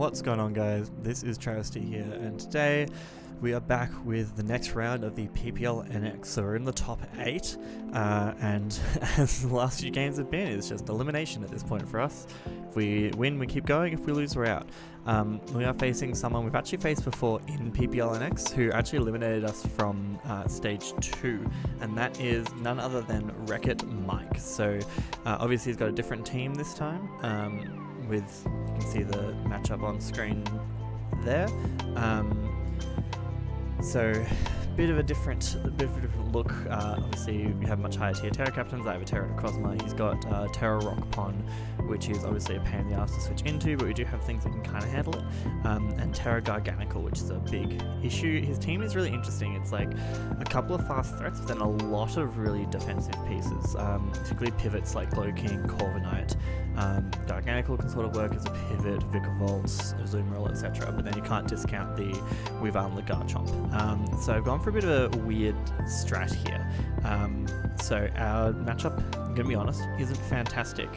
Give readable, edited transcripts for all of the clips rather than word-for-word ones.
What's going on, guys? This is Travesty here, and today we are back with the next round of the PPL NX. So we're in the top 8, and as the last few games have been, it's just elimination at this point for us. If we win, we keep going. If we lose, we're out. We are facing someone we've actually faced before in PPL NX, who actually eliminated us from stage 2, and that is none other than Wreck-It Mike. So obviously he's got a different team this time, with, you can see the matchup on screen there. So bit of a different look. Obviously we have much higher tier Terra captains. I have a Terra Necrozma. He's got Terra Rock Pond, which is obviously a pain in the ass to switch into, but we do have things that can kind of handle it. And Terra Garganical, which is a big issue. His team is really interesting. It's like a couple of fast threats, but then a lot of really defensive pieces, particularly pivots like Glow King, Corviknight. Garganical can sort of work as a pivot, Vikavolt, Azumarill, etc. But then you can't discount the Weavile and the Garchomp. So I've gone for a bit of a weird strat here. So our matchup, I'm going to be honest, isn't fantastic.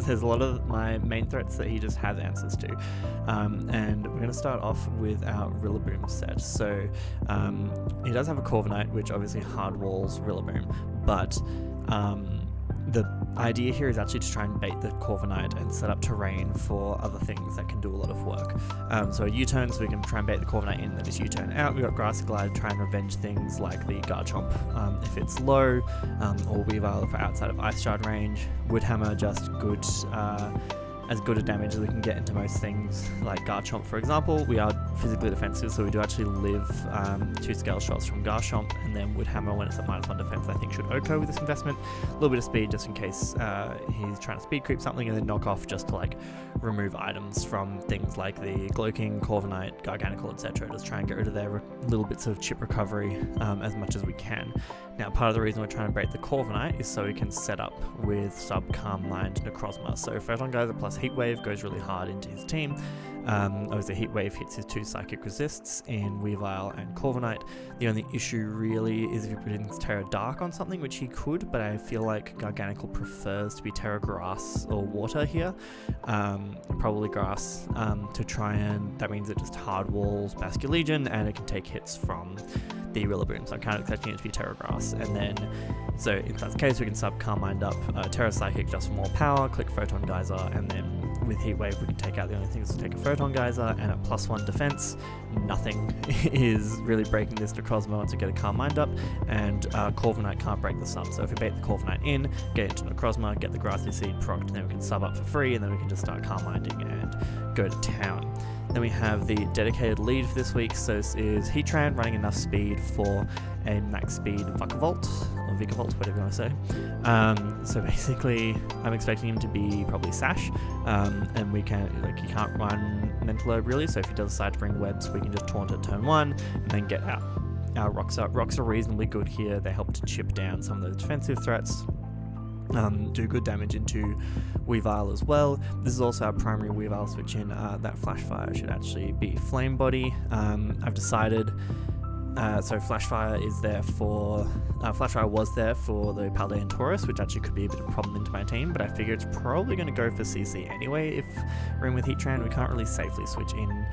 There's a lot of my main threats that he just has answers to. And we're going to start off with our Rillaboom set. So he does have a Corviknight, which obviously hard walls Rillaboom, but the idea here is actually to try and bait the Corviknight and set up terrain for other things that can do a lot of work. So a U-turn, so we can try and bait the Corviknight in, then just U-turn out. We've got Grass Glide to try and revenge things like the Garchomp if it's low, or Weavile if we're outside of Ice Shard range. Woodhammer, just good, as good a damage as we can get into most things, like Garchomp for example. We are physically defensive, so we do actually live 2 scale shots from Garchomp, and then Woodhammer, when it's at -1 defense, I think should OHKO with this investment. A little bit of speed just in case he's trying to speed creep something, and then knock off just to like remove items from things like the Glow King, Corviknight, Garganical, etc. Just try and get rid of their little bits of chip recovery as much as we can. Now, part of the reason we're trying to break the Corviknight is so we can set up with sub Calm Mind Necrozma. So Photon Geyser plus Heat Wave goes really hard into his team. Obviously Heat Wave hits his 2 psychic resists in Weavile and Corviknight. The only issue really is if he puts Terra Dark on something, which he could, but I feel like Garganical prefers to be Terra Grass or Water here. Probably Grass, to try and, that means it just hard walls Basculegion and it can take hits from the Rillaboom, so I'm kind of expecting it to be Terra Grass. And then, so if that's the case, we can sub Calm Mind up Terra Psychic just for more power, click Photon Geyser, and then with Heat Wave we can take out the only thing is to take a Photon Geyser, and at +1 defense, nothing is really breaking this Necrozma once we get a Calm Mind up, and Corviknight can't break the sub. So if we bait the Corviknight in, get into Necrozma, get the Grassy Seed procced, then we can sub up for free, and then we can just start Calm Minding and go to town. Then we have the dedicated lead for this week, so this is Heatran running enough speed for a max speed Vikavolt, or Vikavolt, whatever you want to say. So basically, I'm expecting him to be probably Sash, and we can, like, he can't run Mental Herb really, so if he does decide to bring webs, we can just taunt at turn 1, and then get out our Rocks up. Rocks are reasonably good here, they help to chip down some of those defensive threats. Do good damage into Weavile as well. This is also our primary Weavile switch in. That Flashfire should actually be Flame Body. I've decided, so Flashfire is there for, Flashfire was there for the Paldean Taurus, which actually could be a bit of a problem into my team, but I figure it's probably going to go for CC anyway if we're in with Heatran. We can't really safely switch in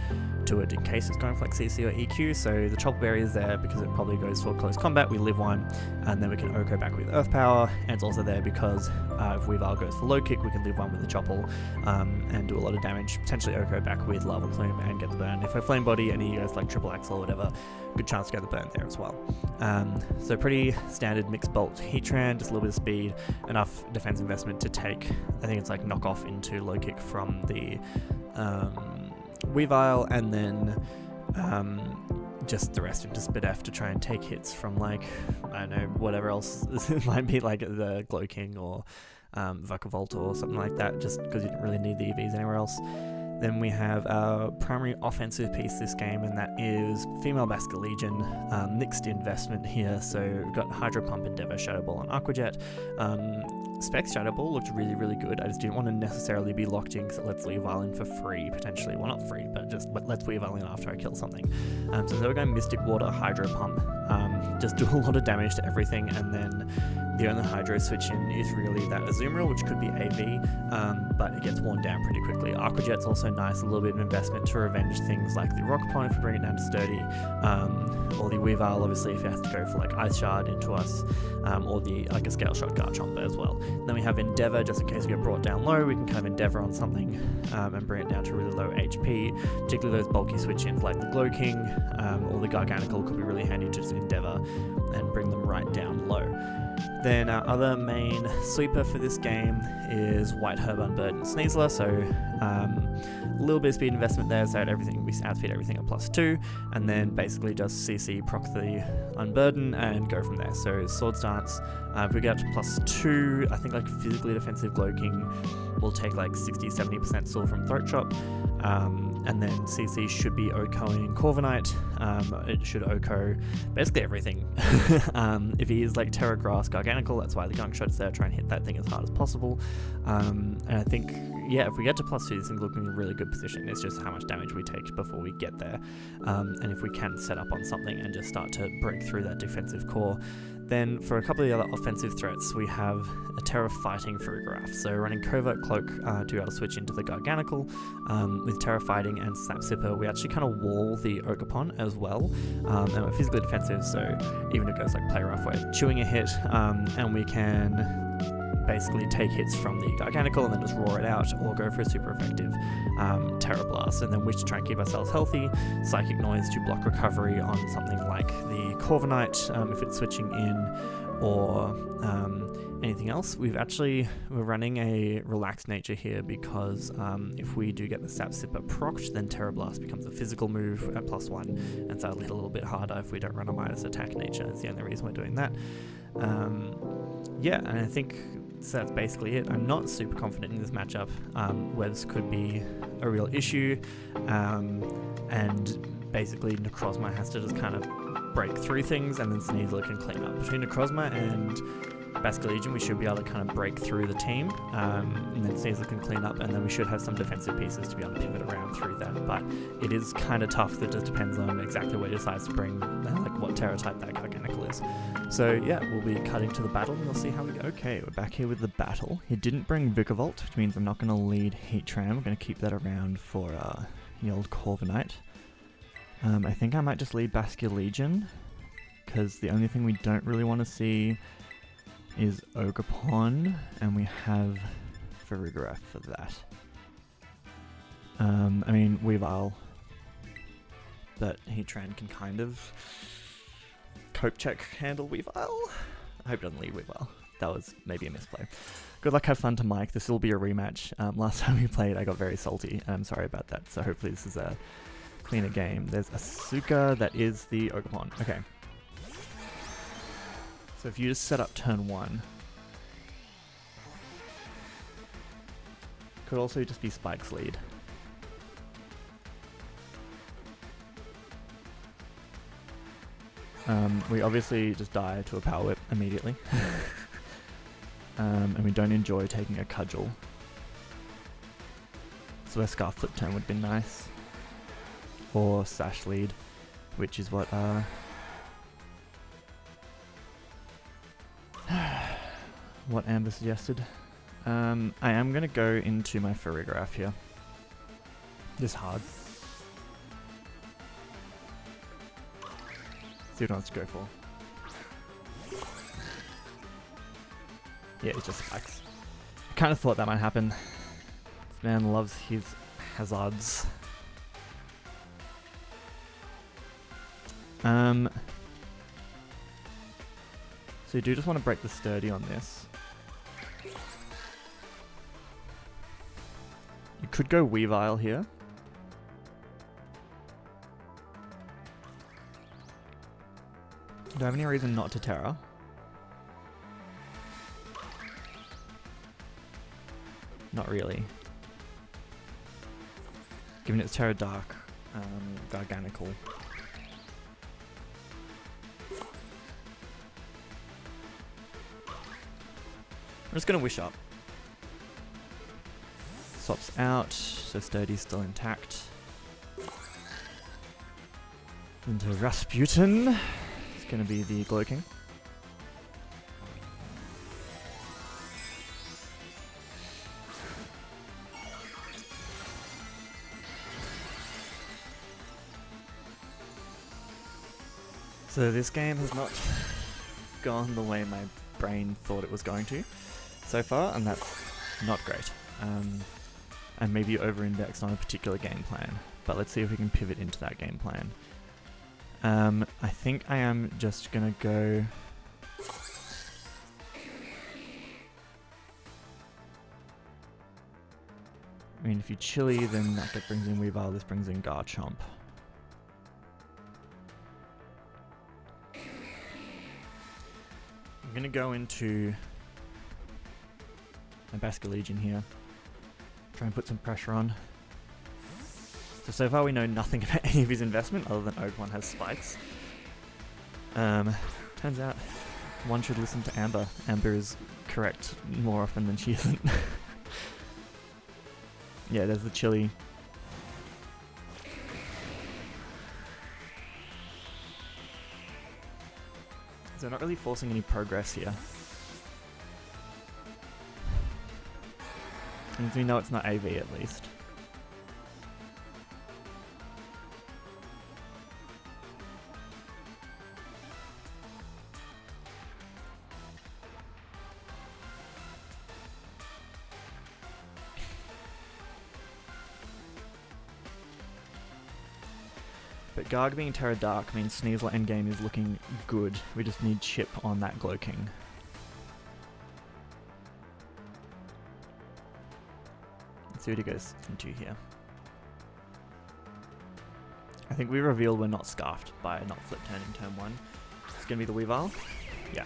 to it in case it's going for like CC or EQ, so the Chopper Berry is there because it probably goes for close combat. We live 1, and then we can OHKO back with Earth Power, and it's also there because if Weavile goes for low kick, we can live 1 with the Chopple and do a lot of damage, potentially OHKO back with Lava Plume and get the burn. If we're Flame Body and he goes like Triple Axle or whatever, good chance to get the burn there as well. So pretty standard mixed bolt Heatran, just a little bit of speed, enough defense investment to take, I think it's like knock off into low kick from the Weavile, and then just the rest into Spit F to try and take hits from, like, I don't know, whatever else. It might be like the Glow King or Vikavolt or something like that, just because you didn't really need the EVs anywhere else. Then we have our primary offensive piece this game, and that is female Basculegion. Mixed investment here, so we've got Hydro Pump, Endeavour, Shadow Ball, and Aqua Jet. Specs Shadow Ball looked really, really good. I just didn't want to necessarily be locked in because it lets Weavile in for free, potentially. Well, not free, but just lets Weavile in after I kill something. So we're going Mystic Water, Hydro Pump, just do a lot of damage to everything, and then The only Hydro switch in is really that Azumarill, which could be AV, but it gets worn down pretty quickly. Aqua Jet's also nice, a little bit of investment to revenge things like the Rockapon if we bring it down to Sturdy, or the Weavile, obviously, if it has to go for like Ice Shard into us, or the like a Scale Shot Garchomp as well. Then we have Endeavour, just in case we get brought down low, we can kind of Endeavour on something and bring it down to really low HP, particularly those bulky switch-ins like the Glow King or the Garganical could be really handy to just Endeavour and bring them right down low. Then our other main sweeper for this game is White Herb, Unburden, Sneasler, so a little bit of speed investment there, so everything we outspeed everything at +2, and then basically just CC proc the Unburden and go from there. So Sword Stance, if we get up to +2, I think like physically defensive Glow King will take like 60-70% still from Throat Chop, and then CC should be OHKOing Corviknight. It should OHKO basically everything. If he is like Terra Grass Garganical, that's why the Gunk Shot's there, try and hit that thing as hard as possible. And I think, yeah, if we get to +2, this thing's looking in a really good position. It's just how much damage we take before we get there. And if we can set up on something and just start to break through that defensive core. Then for a couple of the other offensive threats, we have a Terra Fighting Farigiraf. So running Covert Cloak to be able to switch into the Garganical. With Terra Fighting and Snap Sipper, we actually kind of wall the Ogerpon as well. And we're physically defensive, so even if it goes like Play Rough, we're chewing a hit, and we can basically take hits from the Garganical and then just roar it out, or go for a super effective Terra Blast, and then wish to try and keep ourselves healthy. Psychic Noise to block recovery on something like the Corviknight if it's switching in, or anything else. We're running a relaxed nature here because if we do get the Sap Sipper procced, then Terra Blast becomes a physical move at +1, and so it'll hit a little bit harder if we don't run a minus attack nature. That's the only reason we're doing that. Yeah, and I think so that's basically it. I'm not super confident in this matchup. Webs could be a real issue, and basically Necrozma has to just kind of break through things, and then Sneasler can clean up. Between Necrozma and Basculegion, we should be able to kind of break through the team, and then Sneasler can clean up, and then we should have some defensive pieces to be able to pivot around through that. But it is kind of tough. That just depends on exactly what he decides to bring, and like what Terra type that Garganical is. So yeah, we'll be cutting to the battle, and we'll see how we go. Okay, we're back here with the battle. He didn't bring Vikavolt, which means I'm not going to lead Heatran. We're going to keep that around for the old Corviknight. I think I might just lead Basculegion, because the only thing we don't really want to see is Ogerpon, and we have Farigiraf for that. I mean, Weavile, but Heatran can kind of cope check handle Weavile. I hope it doesn't lead Weavile. That was maybe a misplay. Good luck, have fun to Mike. This will be a rematch. Last time we played, I got very salty, and I'm sorry about that. So hopefully this is a cleaner game. There's Asuka, that is the Ogerpon. Okay. So if you just set up turn 1, could also just be Spike's lead. We obviously just die to a Power Whip immediately. And we don't enjoy taking a Cudgel. So a Scarf Flip turn would be nice. Or Sash lead, which is what what Amber suggested. I am going to go into my Farigiraf here. This hard. See what I wants to go for. Yeah, it's just Spikes. I kind of thought that might happen. This man loves his hazards. So you do just want to break the Sturdy on this. You could go Weavile here. Do I have any reason not to Terra? Not really. Given it's Terra Dark, Garganical. I'm just going to Wish Up. Swaps out, so Sturdy's still intact. Into Rasputin. It's going to be the Glow King. So this game has not gone the way my brain thought it was going to so far, and that's not great. And maybe over-indexed on a particular game plan, but let's see if we can pivot into that game plan. I think I am just gonna go... I mean, if you chili, then that brings in Weavile, this brings in Garchomp. I'm gonna go into my Basculegion here. Try and put some pressure on. So far we know nothing about any of his investment other than Oak One has spikes. Turns out one should listen to Amber. Amber is correct more often than she isn't. Yeah, there's the chili. So not really forcing any progress here. And we know it's not AV at least. But Garg being Terra Dark means Sneasel endgame is looking good. We just need chip on that Gloking. Let's see what he goes into here. I think we revealed we're not scarfed by not flip turn in turn 1. It's going to be the Weavile. Yeah.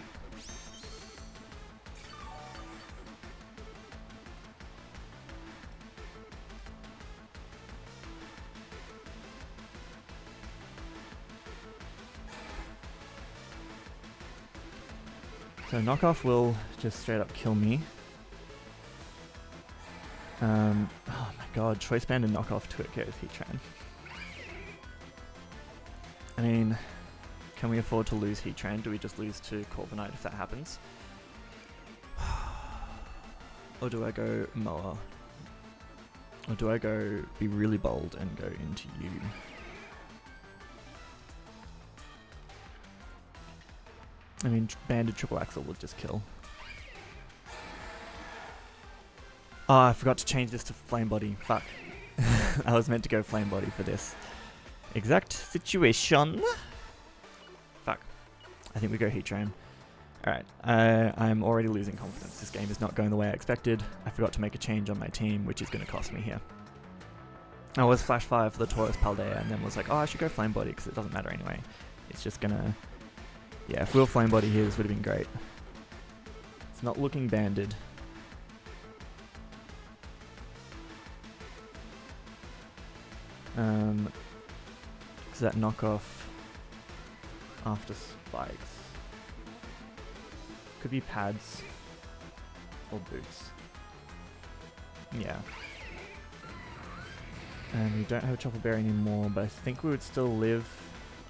So knockoff will just straight up kill me. Oh my god, choice band and knockoff to it goes Heatran. I mean, can we afford to lose Heatran? Do we just lose to Corviknight if that happens? Or do I go Mower? Or do I go be really bold and go into you? I mean, banded triple axle would just kill. Oh, I forgot to change this to flame body. Fuck. I was meant to go flame body for this exact situation. Fuck. I think we go Heatran. Alright, I'm already losing confidence. This game is not going the way I expected. I forgot to make a change on my team, which is going to cost me here. I was flash fire for the Taurus Paldea and then was like, oh, I should go flame body because it doesn't matter anyway. It's just gonna... Yeah, if we were flame body here, this would have been great. It's not looking banded. Is that knockoff after spikes? Could be pads or boots. Yeah. And we don't have a Chopper Berry anymore, but I think we would still live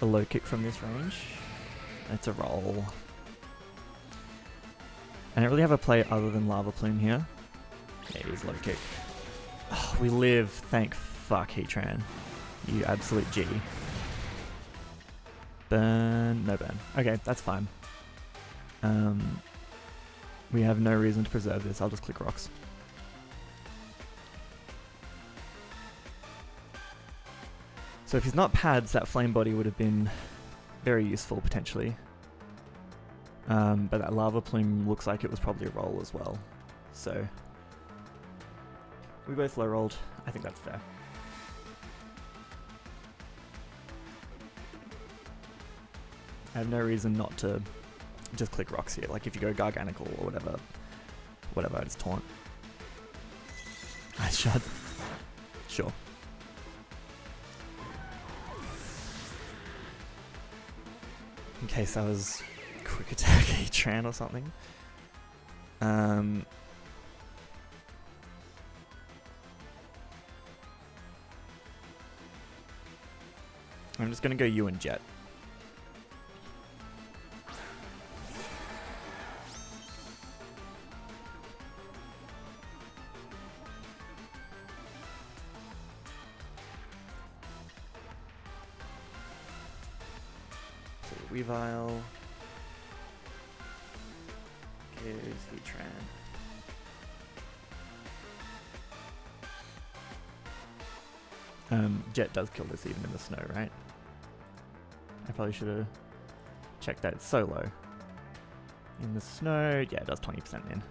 a low kick from this range. It's a roll. I don't really have a play other than Lava Plume here. Yeah, it is low kick. Oh, we live, thank fuck, Heatran. You absolute G. Burn, no burn. Okay, that's fine. We have no reason to preserve this, I'll just click rocks. So if he's not pads, that flame body would have been very useful potentially. But that Lava Plume looks like it was probably a roll as well. So we both low rolled. I think that's fair. I have no reason not to just click rocks here. Like if you go Garganical or whatever, I just taunt. I should. Sure. In case I was quick attack Heatran or something. I'm just gonna go you and Jet. Weavile. Here's Heatran. Jet does kill this even in the snow, right? I probably should have checked that. It's so low. In the snow, yeah, it does 20% in. It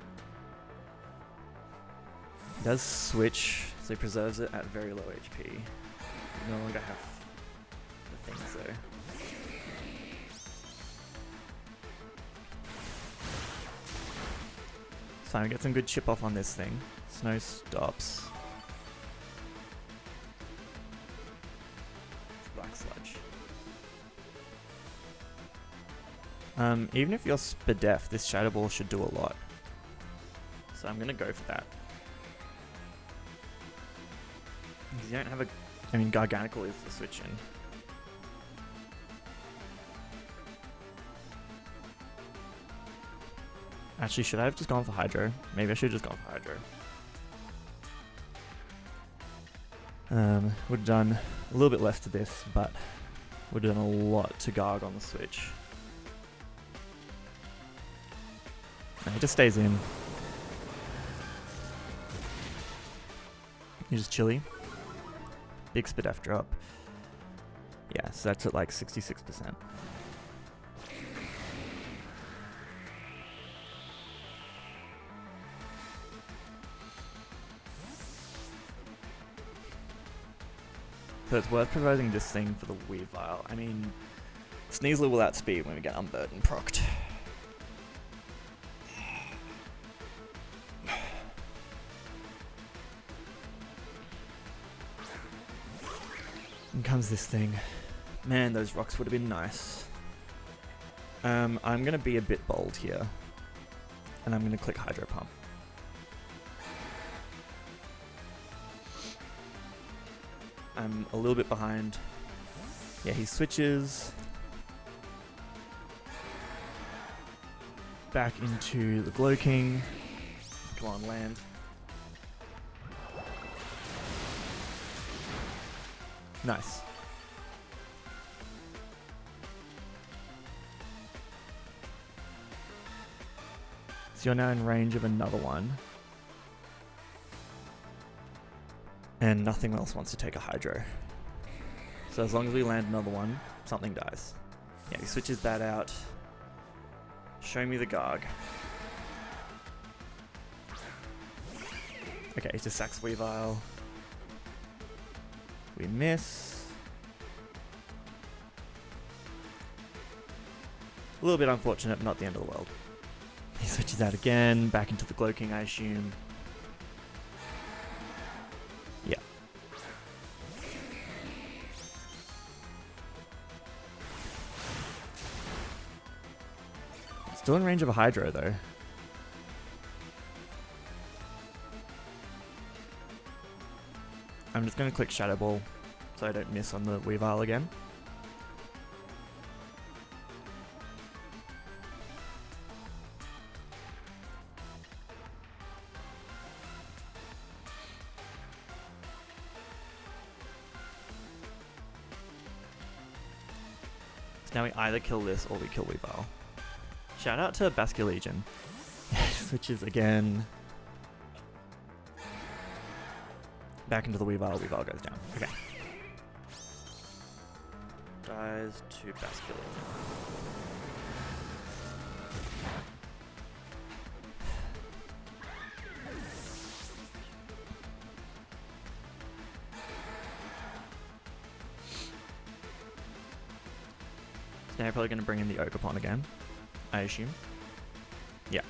does switch, so it preserves it at very low HP. You no longer have the things though. It's fine, we get some good chip off on this thing. Snow stops. Black Sludge. Even if you're Spadef, this Shadow Ball should do a lot. So I'm gonna go for that. Because you don't have a... I mean, Garganical is the switch in. Actually, should I have just gone for Hydro? Maybe I should have just gone for Hydro. Would have done a little bit less to this, but would have done a lot to Garg on the switch. No, he just stays in. He's just chilly. Big Spadef drop. Yeah, so that's at like 66%. So it's worth providing this thing for the Weavile. I mean, Sneasler will outspeed when we get Unburdened procced. And comes this thing. Man, those rocks would have been nice. I'm going to be a bit bold here. And I'm going to click Hydro Pump. I'm a little bit behind. Yeah, he switches back into the Glow King. Come on, land. Nice. So you're now in range of another one. And nothing else wants to take a Hydro. So as long as we land another one, something dies. Yeah, he switches that out. Show me the Garg. Okay, he just sacks Weavile. We miss. A little bit unfortunate, but not the end of the world. He switches out again, back into the Glow King, I assume. Yeah. Still in range of a Hydro, though. I'm just going to click Shadow Ball so I don't miss on the Weavile again. So now we either kill this or we kill Weavile. Shout out to Basculegion. Switches again. Back into the Weavile, Weavile goes down. Okay. Dies to Basculegion. So now you're probably going to bring in the Ogerpon again, I assume. Yeah.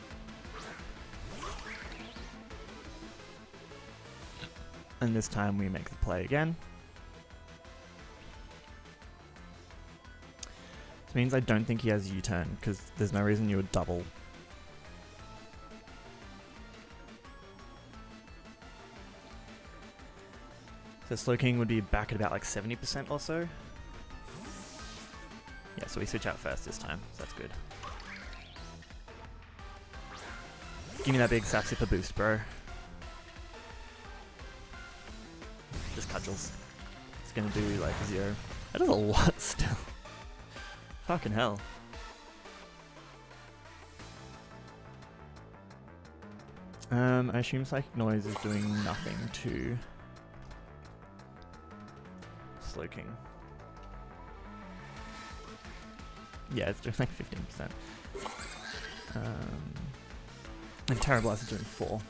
And this time we make the play again. This means I don't think he has U-turn, because there's no reason you would double. So Slow King would be back at about like 70% or so. Yeah, so we switch out first this time, so that's good. Give me that big Sap Sipper boost, bro. Just cudgels. It's gonna do like 0. That is a lot still. Fucking hell. I assume Psychic Noise is doing nothing to Slowking. Yeah, it's doing like 15%. And Terra Blast is doing 4.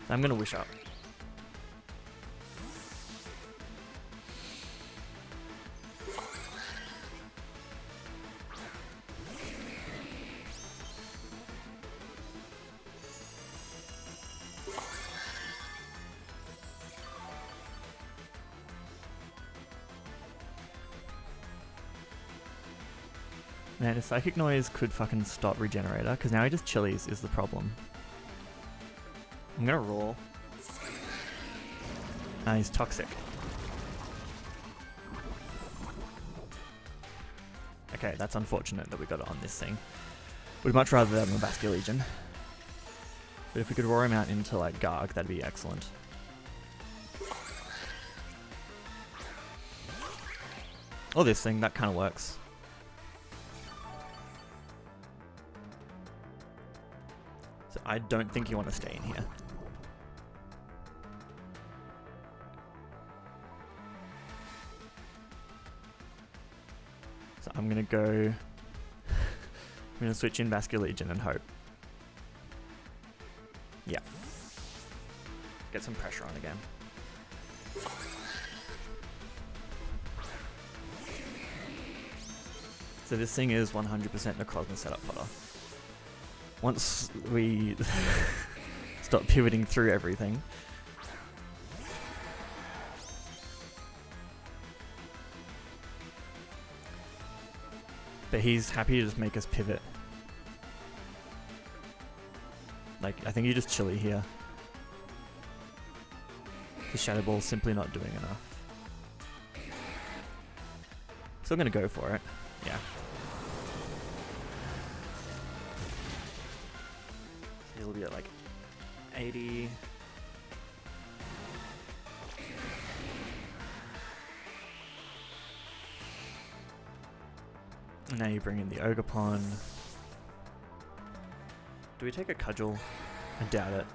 So I'm gonna Wish Up. Man, if Psychic Noise could fucking stop Regenerator, because now he just chilies is the problem. I'm gonna roar. He's toxic. Okay, that's unfortunate that we got it on this thing. Would much rather that than the Basculegion. But if we could roar him out into like Garg, that'd be excellent. Or this thing, that kind of works. So I don't think you want to stay in here. So I'm gonna go. I'm gonna switch in Basculegion and hope. Yeah. Get some pressure on again. So this thing is 100% Necrozma setup fodder. Once we stop pivoting through everything. But he's happy to just make us pivot. Like, I think you just chilly here. The Shadow Ball's simply not doing enough. Still gonna go for it. Yeah. It'll be at like 80. And now you bring in the Ogerpon. Do we take a Cudgel? I doubt it.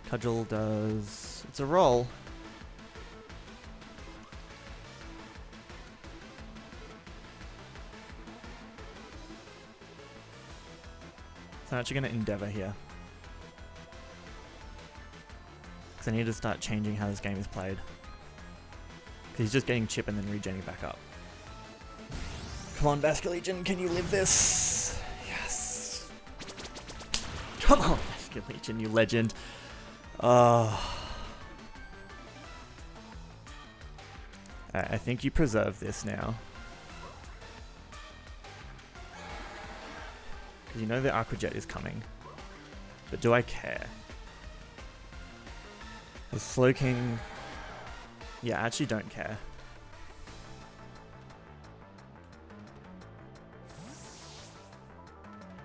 Cudgel does... It's a roll. So I'm actually going to Endeavor here. Because I need to start changing how this game is played. Because he's just getting chip and then regenning back up. Come on, Basculegion, can you live this? Yes. Come on, Basculegion, you legend. I think you preserve this now. Because you know the Aqua Jet is coming. But do I care? The Slowking... Yeah, I actually don't care.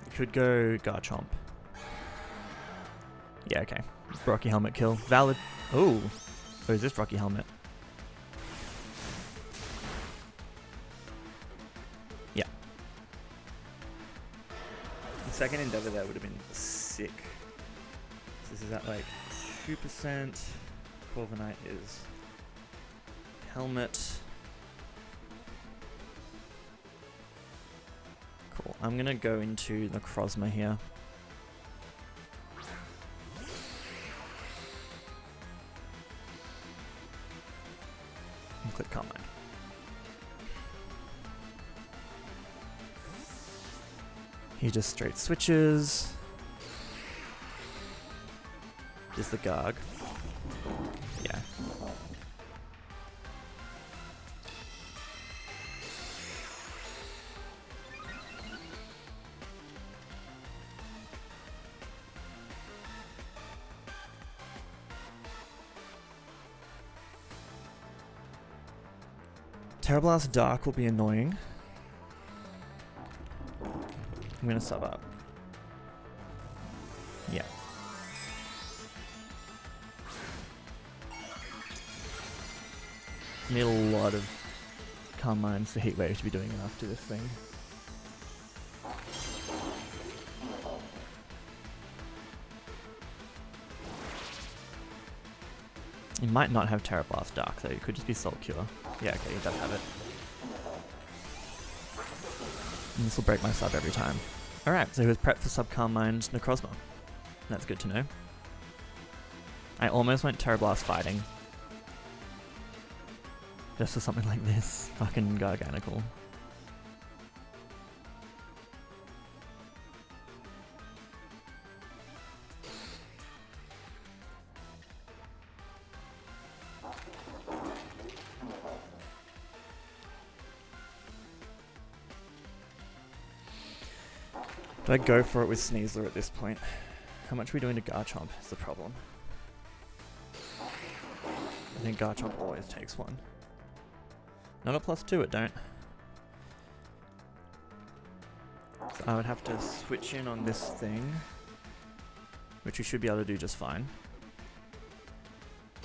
You could go Garchomp. Yeah, okay. Rocky Helmet kill. Valid. Oh. Oh, is this Rocky Helmet? Yeah. The second Endeavor there would have been sick. So this is at like 2%. Corviknight is Helmet. Cool. I'm gonna go into the Necrozma here. Click Calm Mind. He just straight switches. Is the Garg. Yeah. Terra Blast Dark will be annoying. I'm gonna sub up. Yeah. Need a lot of Calm Minds for Heat Wave to be doing after this thing. He might not have Terra Blast Dark though, it could just be Soul Cure. Yeah, okay, he does have it. And this will break my sub every time. Alright, so he was prepped for sub Calm Mind Necrozma. That's good to know. I almost went Terra Blast Fighting. Just for something like this. Fucking Garganical. Do I go for it with Sneasler at this point? How much are we doing to Garchomp is the problem. I think Garchomp always takes one. Not a +2, it don't. So I would have to switch in on this thing, which we should be able to do just fine.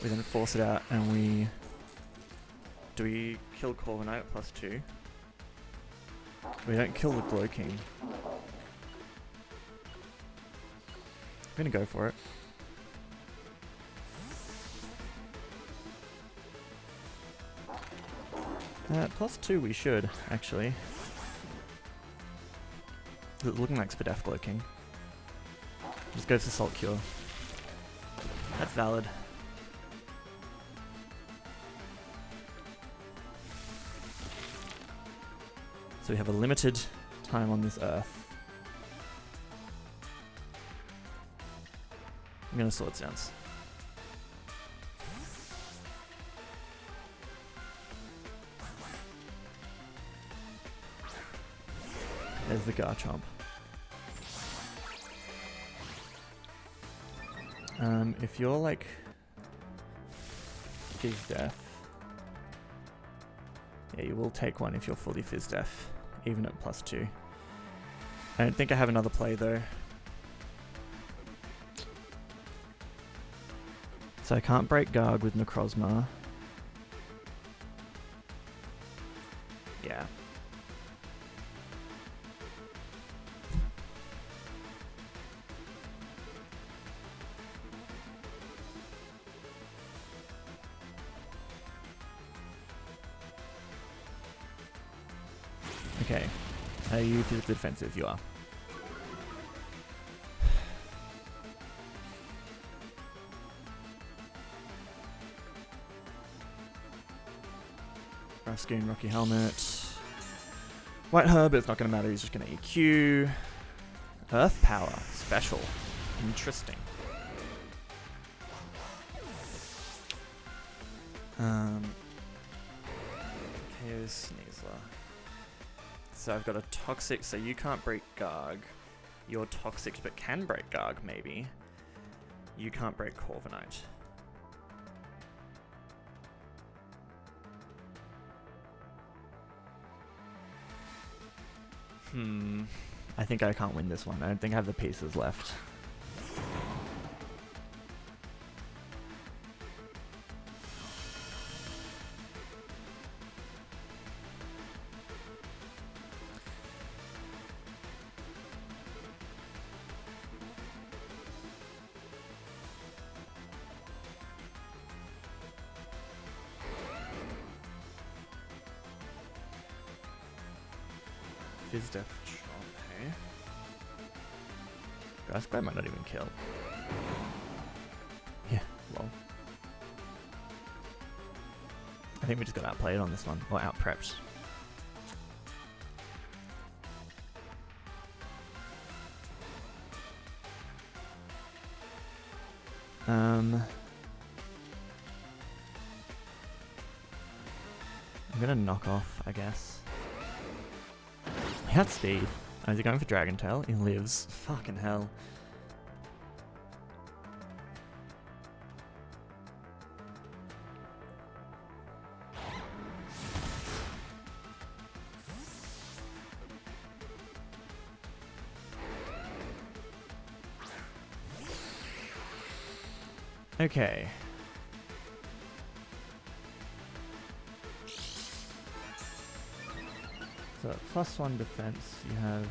We then force it out and we... Do we kill Corviknight at +2? We don't kill the Glowking. I'm gonna go for it. +2 we should, actually. It's looking like Spadef Glowking. Just goes to Salt Cure. That's valid. So we have a limited time on this earth. I'm gonna Swords Dance. There's the Garchomp. If you're like Fizz Def, yeah, you will take one if you're fully Fizz Def, even at +2. I don't think I have another play though. So I can't break Garg with Necrozma. Yeah. Okay. Are you physically defensive? You are. Basculegion, Rocky Helmet. White Herb, it's not going to matter, he's just going to EQ. Earth Power, special. Interesting. KO Sneasler. So I've got a Toxic, so you can't break Garg. You're Toxic but can break Garg, maybe. You can't break Corviknight. I think I can't win this one. I don't think I have the pieces left. Fizz Def Chomp, hey? Grassblade might not even kill. Yeah, lol. I think we just got outplayed on this one, or outprepped. I'm gonna knock off, I guess. He had speed. Oh, is he going for Dragon Tail? He lives. Fucking hell. Okay. So +1 defense, you have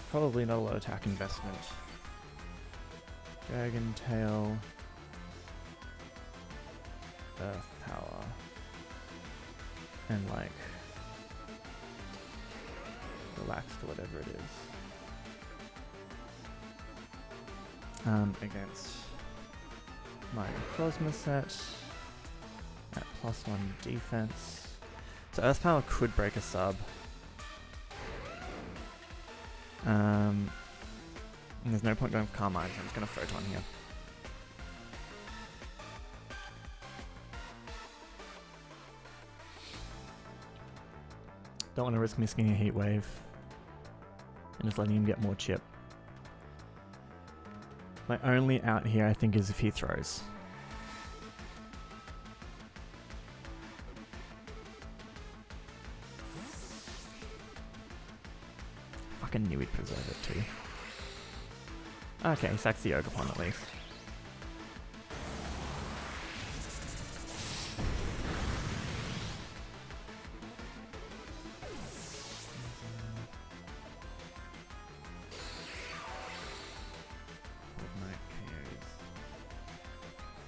probably not a lot of attack investment. Dragon Tail, Earth Power, and like relaxed or whatever it is. Against my Cosmo set at +1 defense. So Earth Power could break a sub. And there's no point going for Carmine, so I'm just going to Photon here. Don't want to risk missing a Heat Wave and just letting him get more chip. My only out here, I think, is if he throws. Fucking knew he'd preserve it too. Okay, he sacks the Ogre-Pon at least.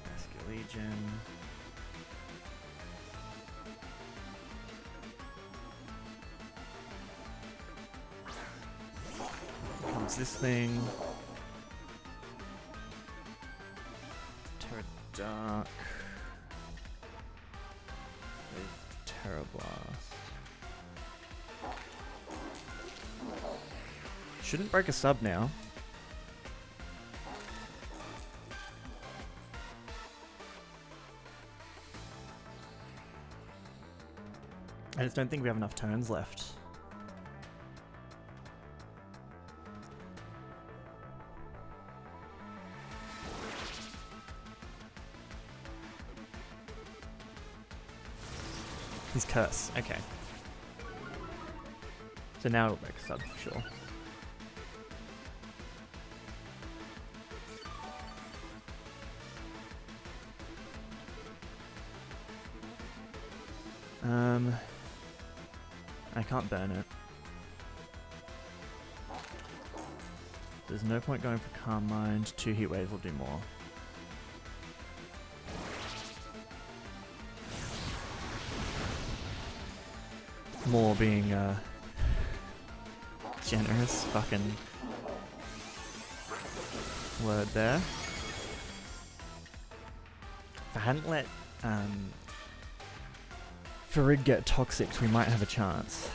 Basculegion. Comes this thing. Terra Dark. With Terra Blast. Shouldn't break a sub now. I just don't think we have enough turns left. He's Curse, okay. So now it'll break a sub for sure. I can't burn it. There's no point going for Calm Mind. 2 Heat Waves will do more. More being generous fucking word there. If I hadn't let Farig get toxic, we might have a chance.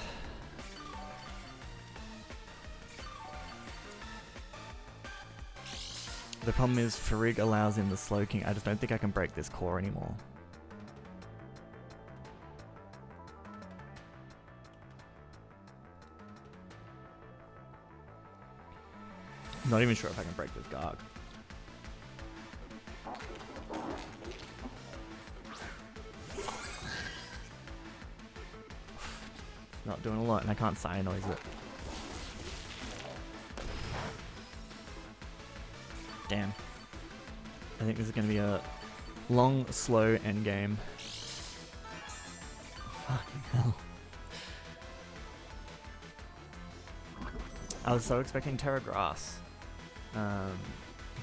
The problem is Farig allows in the Slow King. I just don't think I can break this core anymore. I'm not even sure if I can break this Garg. Not doing a lot, and I can't Cyanoise it. Damn. I think this is going to be a long, slow endgame. Fucking hell. I was so expecting Terra Grass.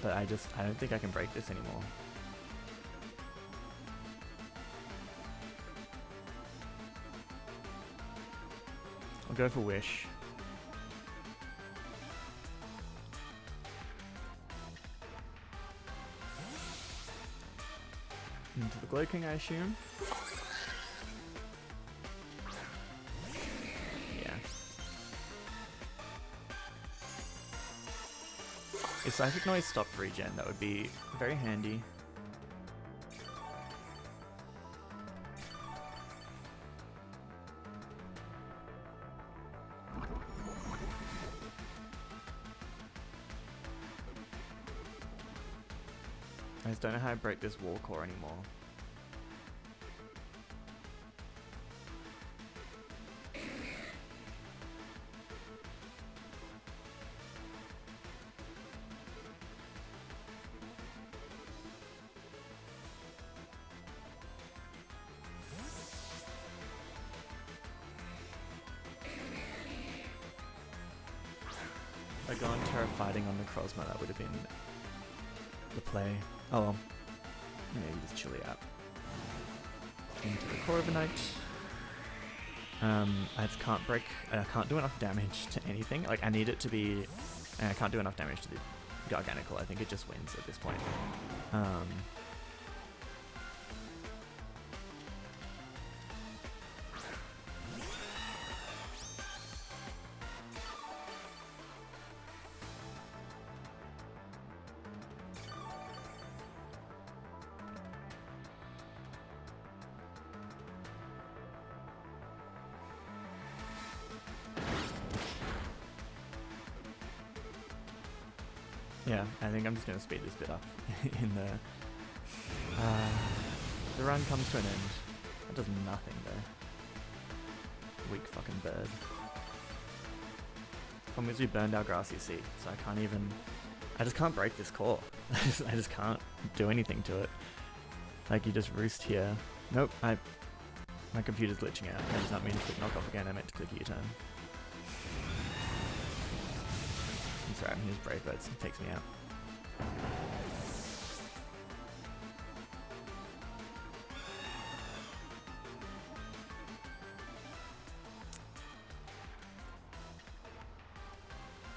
But I don't think I can break this anymore. I'll go for Wish. Into the Glow King, I assume. Yeah. If Psychic Noise stopped regen, that would be very handy. I just don't know how to break this wall core anymore. I'd gone Terra fighting on Necrozma, that would have been the play. Oh well. Maybe just chill it out. Into the Corviknight. I just can't break, I can't do enough damage to anything. Like, I need it to be, and I can't do enough damage to the Garganical. I think it just wins at this point. Yeah, I think I'm just going to speed this bit up in the run comes to an end. That does nothing though. Weak fucking bird. Problem is we burned our grassy seed, so I can't even, I just can't break this core. I just can't do anything to it. Like, you just roost here. Nope, my computer's glitching out. I did not mean to click knock off again, I meant to click U-turn. I'm sorry, I'm using Brave Birds, it takes me out.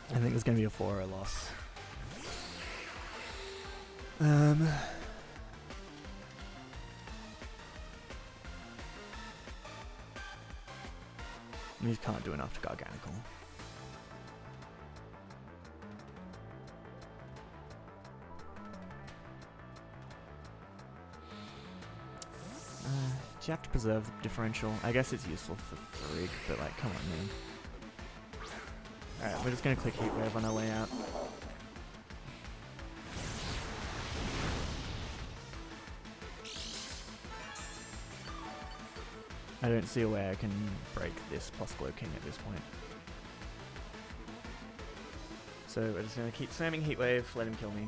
I think there's going to be a 4-0 loss. We just can't do enough to Garganical. Do you have to preserve the differential? I guess it's useful for Freak, but like, come on, man. Alright, we're just gonna click Heat Wave on our way out. I don't see a way I can break this plus Glow King at this point. So we're just gonna keep spamming Heat Wave, let him kill me.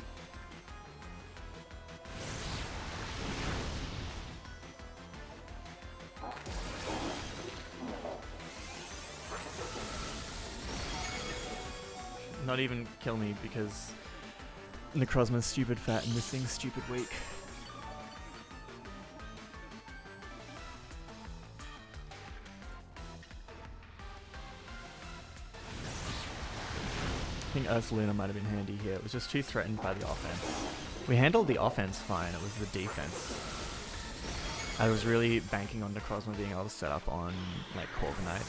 Not even kill me because Necrozma's stupid fat and this thing's stupid weak. I think Ursaluna might have been handy here. It was just too threatened by the offense. We handled the offense fine, it was the defense. I was really banking on Necrozma being able to set up on like Corviknight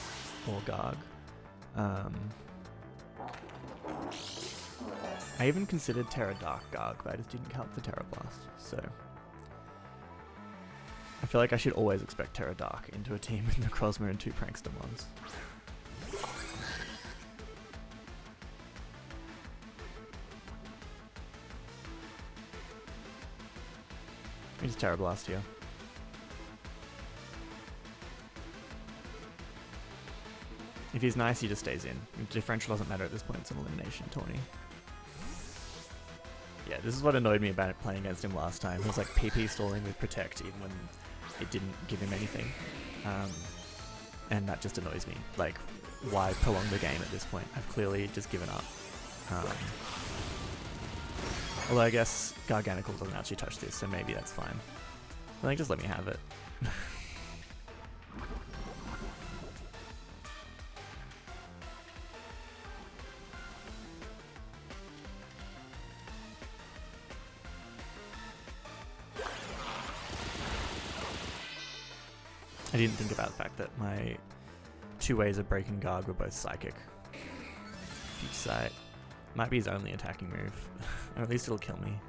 or Garg. I even considered Terra Dark Garg, but I just didn't count the Terra Blast, so... I feel like I should always expect Terra Dark into a team with Necrozma and 2 Prankster ones. We just Terra Blast here. If he's nice, he just stays in. Differential doesn't matter at this point, it's an elimination tourney. Yeah, this is what annoyed me about playing against him last time. It was like PP stalling with Protect even when it didn't give him anything. And that just annoys me. Like, why prolong the game at this point? I've clearly just given up. Although I guess Garganical doesn't actually touch this, so maybe that's fine. I think just let me have it. I didn't think about the fact that my 2 ways of breaking Garg were both Psychic. Future Sight. Might be his only attacking move. Or at least it'll kill me.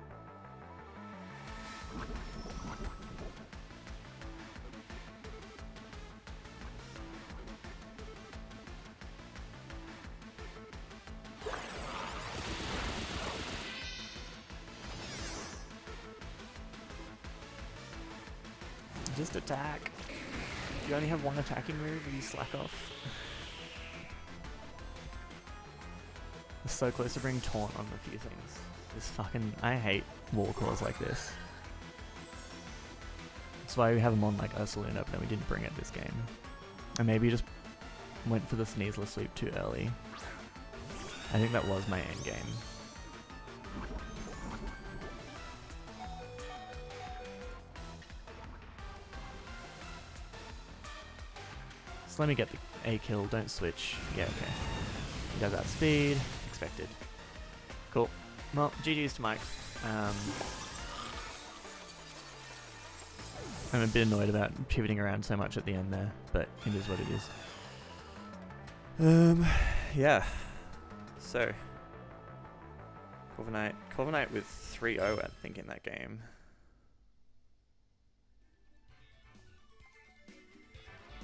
Just attack. You only have 1 attacking move and you slack off. We're so close to bringing Taunt on a few things. This fucking... I hate wall cores like this. That's why we have them on like Ursaluna, but then we didn't bring it this game. And maybe just went for the Sneasler sweep too early. I think that was my end game. So let me get the A kill, don't switch. Yeah, okay. You got that speed, expected. Cool. Well, GG's to Mike. I'm a bit annoyed about pivoting around so much at the end there, but it is what it is. Yeah. So, Corviknight with 3-0, I think, in that game.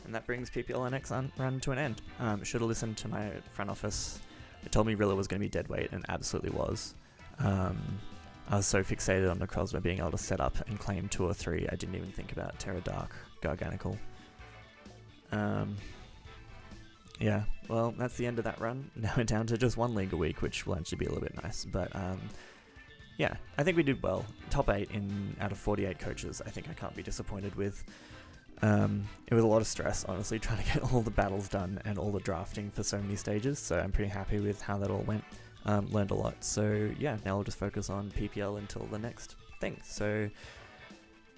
And that brings PPL NX run to an end. Should have listened to my front office. It told me Rilla was going to be dead weight, and absolutely was. I was so fixated on Necrozma being able to set up and claim 2 or 3, I didn't even think about Terra Dark, Garganical. Yeah, well, that's the end of that run. Now we're down to just 1 league a week, which will actually be a little bit nice. But yeah, I think we did well. Top 8 out of 48 coaches, I think I can't be disappointed with. It was a lot of stress, honestly, trying to get all the battles done and all the drafting for so many stages, so I'm pretty happy with how that all went. Learned a lot, so yeah, now we'll just focus on PPL until the next thing. So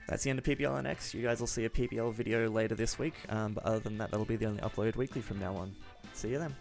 that's the end of PPL NX. You guys will see a PPL video later this week, but other than that, that'll be the only upload weekly from now on. See you then.